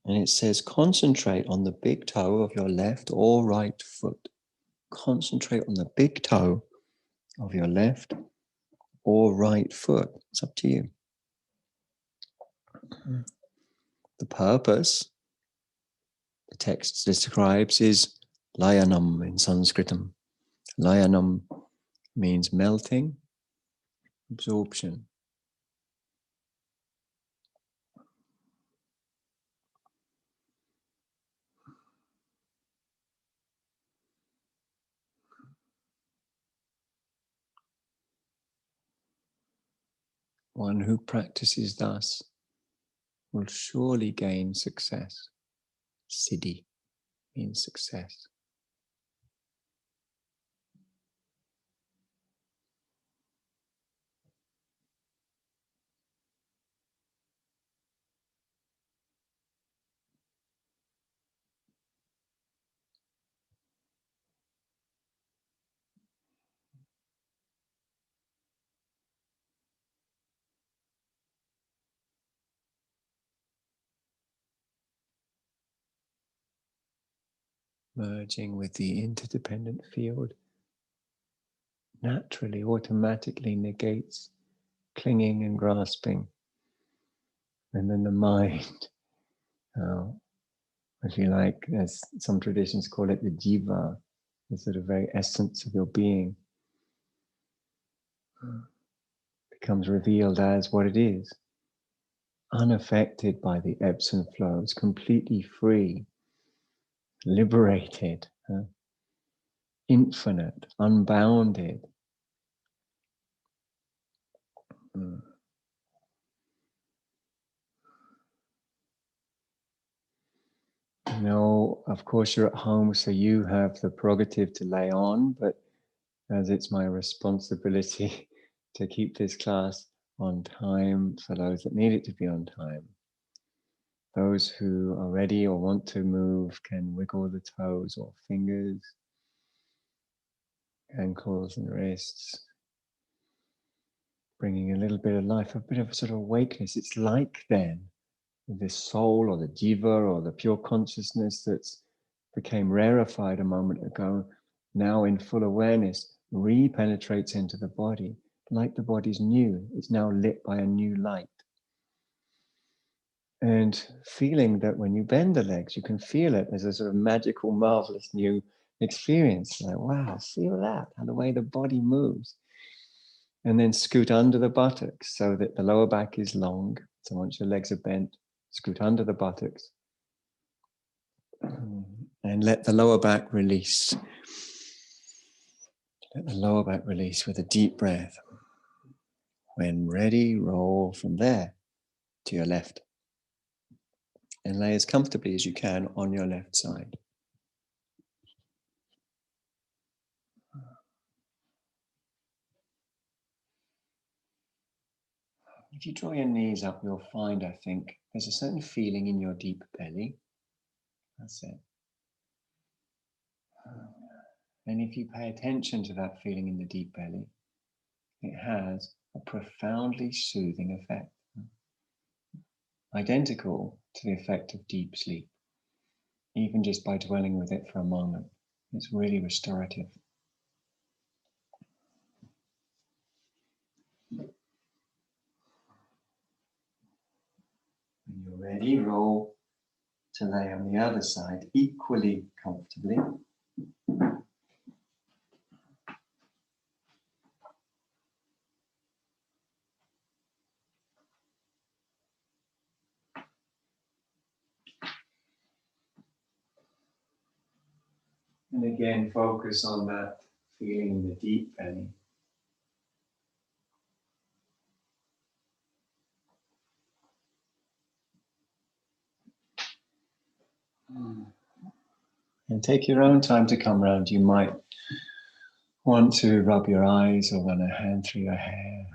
And it says, concentrate on the big toe of your left or right foot. Concentrate on the big toe of your left or right foot. It's up to you. The purpose, the text describes, is layanam in Sanskritam. Layanam means melting, absorption. One who practices thus will surely gain success. Siddhi means success. Merging with the interdependent field naturally, automatically negates clinging and grasping. And then the mind, if you like, as some traditions call it, the jiva, the sort of very essence of your being, becomes revealed as what it is, unaffected by the ebbs and flows, completely free, liberated, infinite, unbounded. No, of course you're at home, so you have the prerogative to lay on, but as it's my responsibility to keep this class on time for those that need it to be on time. Those who are ready or want to move can wiggle the toes or fingers, ankles and wrists, bringing a little bit of life, a bit of sort of awakeness. It's like then the soul or the jiva or the pure consciousness that's became rarefied a moment ago, now in full awareness, re-penetrates into the body, like the body's new. It's now lit by a new light. And feeling that when you bend the legs, you can feel it as a sort of magical, marvelous new experience. Like, wow, feel that, and the way the body moves. And then scoot under the buttocks so that the lower back is long. So once your legs are bent, scoot under the buttocks. And let the lower back release. Let the lower back release with a deep breath. When ready, roll from there to your left. And lay as comfortably as you can on your left side. If you draw your knees up, you'll find, I think, there's a certain feeling in your deep belly. That's it. And if you pay attention to that feeling in the deep belly, it has a profoundly soothing effect. Identical to the effect of deep sleep. Even just by dwelling with it for a moment. It's really restorative. When you're ready, roll to lay on the other side equally comfortably. And again, focus on that feeling in the deep belly. And take your own time to come round. You might want to rub your eyes or run a hand through your hair.